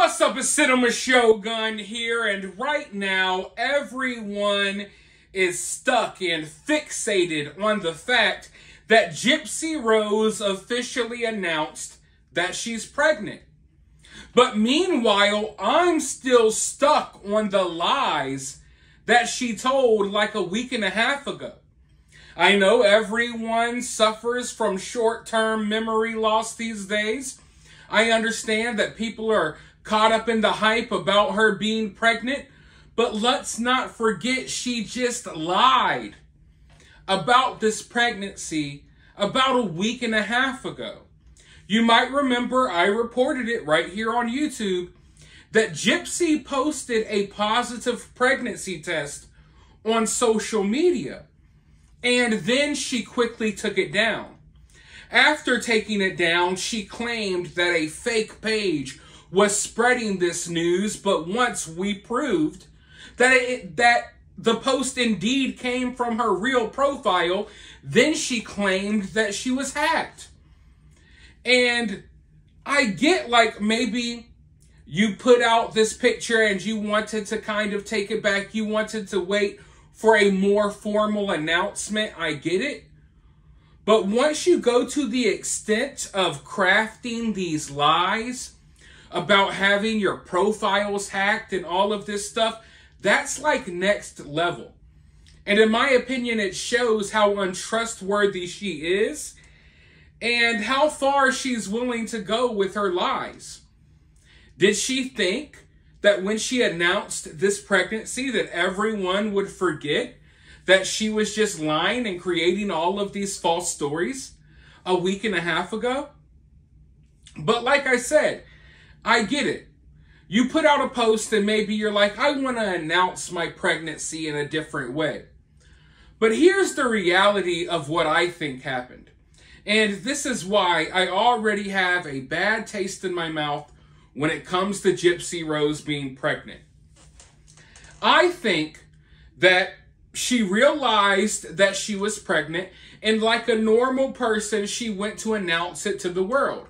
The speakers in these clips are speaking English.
What's up, it's Cinema Shogun here, and right now everyone is stuck and fixated on the fact that Gypsy Rose officially announced that she's pregnant. But meanwhile, I'm still stuck on the lies that she told like a week and a half ago. I know everyone suffers from short-term memory loss these days. I understand that people are caught up in the hype about her being pregnant, but let's not forget she just lied about this pregnancy about a week and a half ago. You might remember I reported it right here on YouTube that Gypsy posted a positive pregnancy test on social media, and then she quickly took it down. After taking it down, she claimed that a fake page was spreading this news, but once we proved that the post indeed came from her real profile, then she claimed that she was hacked. And I get, like, maybe you put out this picture and you wanted to kind of take it back. You wanted to wait for a more formal announcement. I get it. But once you go to the extent of crafting these lies about having your profiles hacked and all of this stuff, that's like next level. And in my opinion, it shows how untrustworthy she is and how far she's willing to go with her lies. Did she think that when she announced this pregnancy that everyone would forget that she was just lying and creating all of these false stories a week and a half ago? But like I said, I get it. You put out a post and maybe you're like, I want to announce my pregnancy in a different way. But here's the reality of what I think happened. And this is why I already have a bad taste in my mouth when it comes to Gypsy Rose being pregnant. I think that she realized that she was pregnant, and like a normal person, she went to announce it to the world.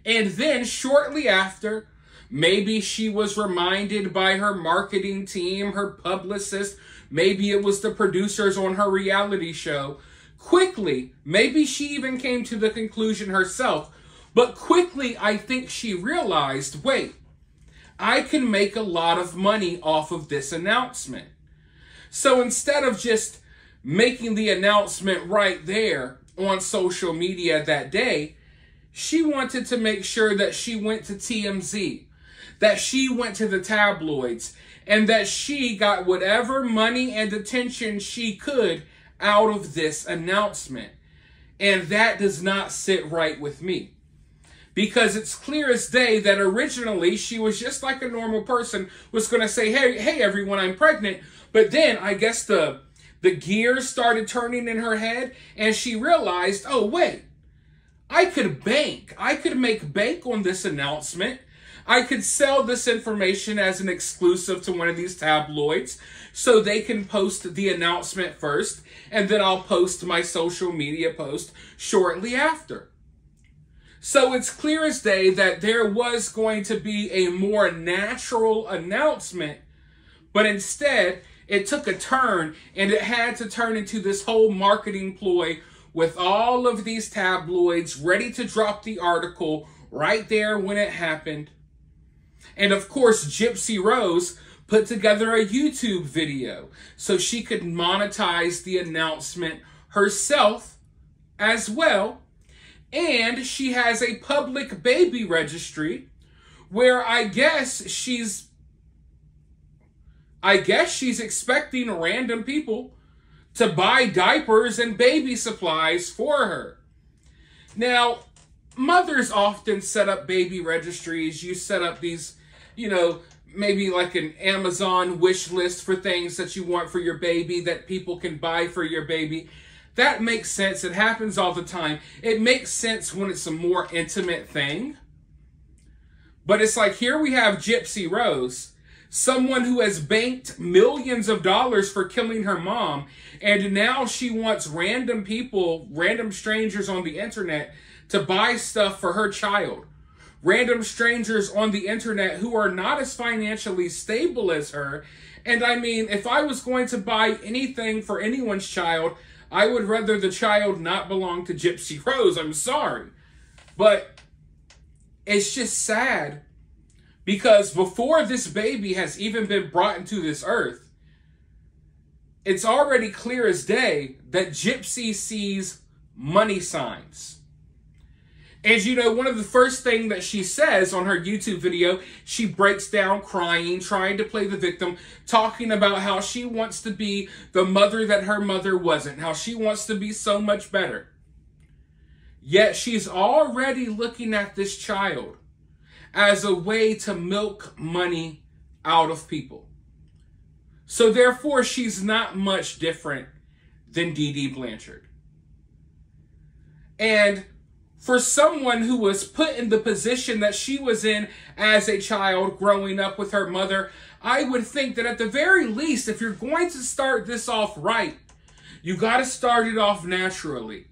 And then shortly after, maybe she was reminded by her marketing team, her publicist, maybe it was the producers on her reality show. Quickly, maybe she even came to the conclusion herself, but quickly I think she realized, wait, I can make a lot of money off of this announcement. So instead of just making the announcement right there on social media that day, she wanted to make sure that she went to TMZ, that she went to the tabloids, and that she got whatever money and attention she could out of this announcement. And that does not sit right with me. Because it's clear as day that originally she was just like a normal person, was going to say, hey everyone, I'm pregnant. But then I guess the gears started turning in her head and she realized, oh wait, I could bank. I could make bank on this announcement. I could sell this information as an exclusive to one of these tabloids so they can post the announcement first, and then I'll post my social media post shortly after. So it's clear as day that there was going to be a more natural announcement, but instead it took a turn and it had to turn into this whole marketing ploy with all of these tabloids ready to drop the article right there when it happened. And of course, Gypsy Rose put together a YouTube video so she could monetize the announcement herself as well. And she has a public baby registry where I guess she's expecting random people to buy diapers and baby supplies for her. Now, mothers often set up baby registries. You set up these, maybe like an Amazon wish list for things that you want for your baby that people can buy for your baby. That makes sense. It happens all the time. It makes sense when it's a more intimate thing. But it's like, here we have Gypsy Rose, someone who has banked millions of dollars for killing her mom, and now she wants random people, random strangers on the internet to buy stuff for her child. random strangers on the internet who are not as financially stable as her. And I mean, if I was going to buy anything for anyone's child, I would rather the child not belong to Gypsy Rose. I'm sorry. But it's just sad because before this baby has even been brought into this earth, it's already clear as day that Gypsy sees money signs. And you know, one of the first things that she says on her YouTube video, she breaks down crying, trying to play the victim, talking about how she wants to be the mother that her mother wasn't, how she wants to be so much better. Yet she's already looking at this child as a way to milk money out of people. So therefore, she's not much different than Dee Dee Blanchard. And for someone who was put in the position that she was in as a child growing up with her mother, I would think that at the very least, if you're going to start this off right, you got to start it off naturally.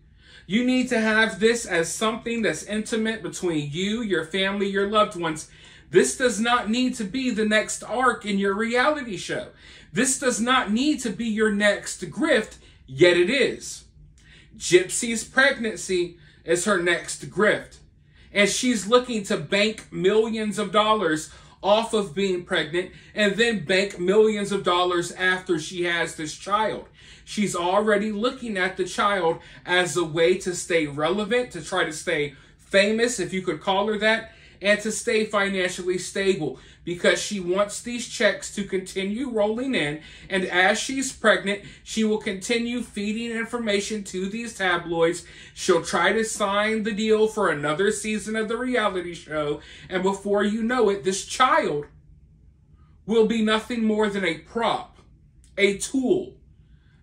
You need to have this as something that's intimate between you, your family, your loved ones. This does not need to be the next arc in your reality show. This does not need to be your next grift, yet it is. Gypsy's pregnancy is her next grift. And she's looking to bank millions of dollars off of being pregnant and then bank millions of dollars after she has this child. She's already looking at the child as a way to stay relevant, to try to stay famous, if you could call her that, and to stay financially stable because she wants these checks to continue rolling in. And as she's pregnant, she will continue feeding information to these tabloids. She'll try to sign the deal for another season of the reality show. And before you know it, this child will be nothing more than a prop, a tool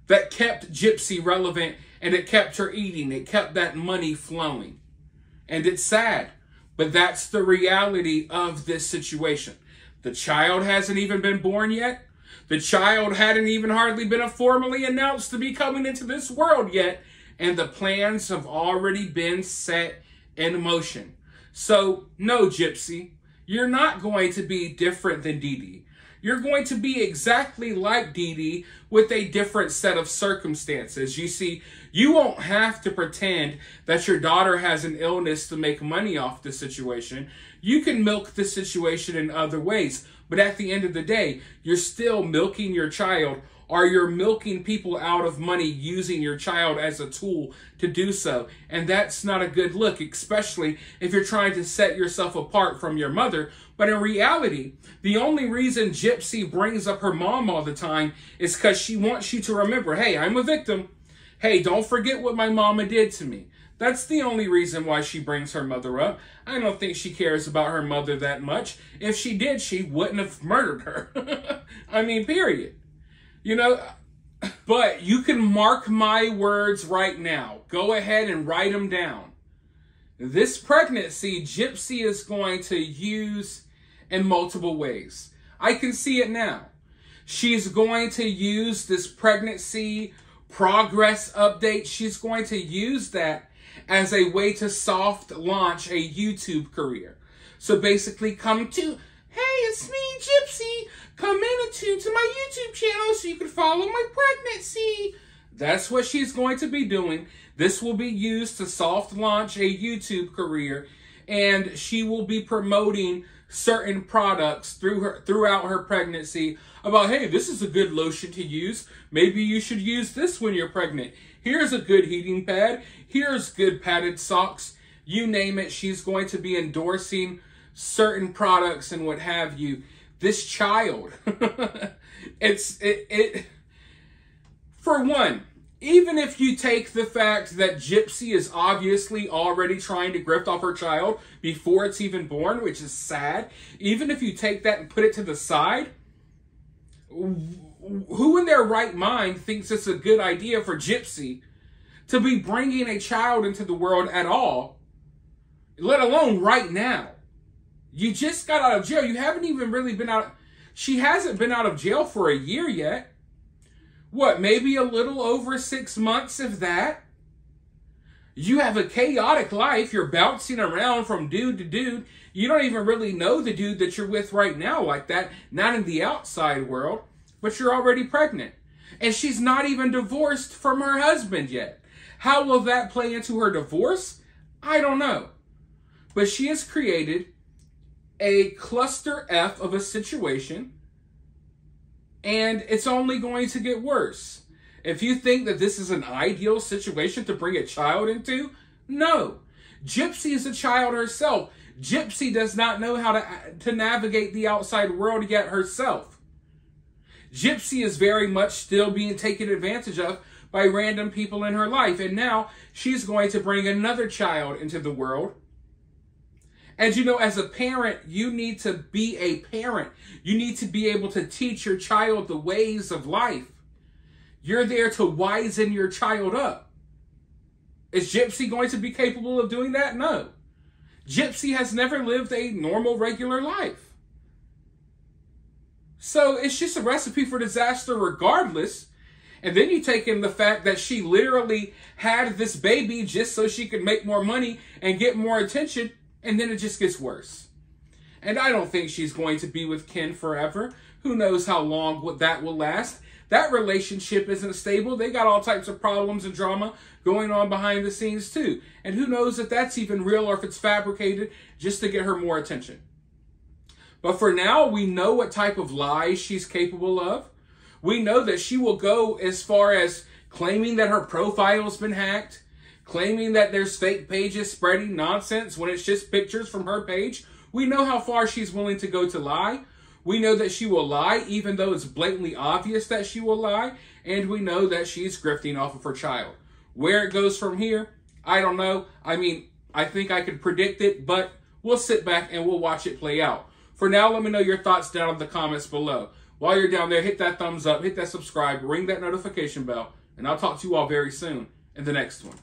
that kept Gypsy relevant and it kept her eating. It kept that money flowing. And it's sad. But that's the reality of this situation. The child hasn't even been born yet. The child hadn't even hardly been formally announced to be coming into this world yet. And the plans have already been set in motion. So, no, Gypsy, you're not going to be different than Dee Dee. You're going to be exactly like Dee Dee with a different set of circumstances. You see, you won't have to pretend that your daughter has an illness to make money off the situation. You can milk the situation in other ways. But at the end of the day, you're still milking your child, or you're milking people out of money using your child as a tool to do so. And that's not a good look, especially if you're trying to set yourself apart from your mother. But in reality, the only reason Gypsy brings up her mom all the time is because she wants you to remember, hey, I'm a victim. Hey, don't forget what my mama did to me. That's the only reason why she brings her mother up. I don't think she cares about her mother that much. If she did, she wouldn't have murdered her. I mean, period. You know, but you can mark my words right now. Go ahead and write them down. This pregnancy, Gypsy is going to use in multiple ways. I can see it now. She's going to use this pregnancy progress update. She's going to use that as a way to soft launch a YouTube career. So basically come to, hey, it's me, Gypsy. Come into my YouTube channel so you can follow my pregnancy. That's what she's going to be doing. This will be used to soft launch a YouTube career, and she will be promoting certain products throughout her pregnancy about, hey, this is a good lotion to use. Maybe you should use this when you're pregnant. Here's a good heating pad. Here's good padded socks. You name it, she's going to be endorsing certain products and what have you. This child, for one, even if you take the fact that Gypsy is obviously already trying to grift off her child before it's even born, which is sad, even if you take that and put it to the side, who in their right mind thinks it's a good idea for Gypsy to be bringing a child into the world at all, let alone right now? You just got out of jail. You haven't even really been out. She hasn't been out of jail for a year yet. What, maybe a little over 6 months, if that? You have a chaotic life. You're bouncing around from dude to dude. You don't even really know the dude that you're with right now like that. Not in the outside world, but you're already pregnant. And she's not even divorced from her husband yet. How will that play into her divorce? I don't know. But she has created a cluster F of a situation, and it's only going to get worse. If you think that this is an ideal situation to bring a child into, no. Gypsy is a child herself. Gypsy does not know how to navigate the outside world yet herself. Gypsy is very much still being taken advantage of by random people in her life. And now she's going to bring another child into the world. And you know, as a parent, you need to be a parent. You need to be able to teach your child the ways of life. You're there to wisen your child up. Is Gypsy going to be capable of doing that? No. Gypsy has never lived a normal, regular life. So it's just a recipe for disaster regardless. And then you take in the fact that she literally had this baby just so she could make more money and get more attention. And then it just gets worse. And I don't think she's going to be with Ken forever. Who knows how long that will last. That relationship isn't stable. They got all types of problems and drama going on behind the scenes too. And who knows if that's even real or if it's fabricated just to get her more attention. But for now, we know what type of lies she's capable of. We know that she will go as far as claiming that her profile's been hacked, claiming that there's fake pages spreading nonsense when it's just pictures from her page. We know how far she's willing to go to lie. We know that she will lie even though it's blatantly obvious that she will lie. And we know that she's grifting off of her child. Where it goes from here, I don't know. I mean, I think I could predict it, but we'll sit back and we'll watch it play out. For now, let me know your thoughts down in the comments below. While you're down there, hit that thumbs up, hit that subscribe, ring that notification bell, and I'll talk to you all very soon in the next one.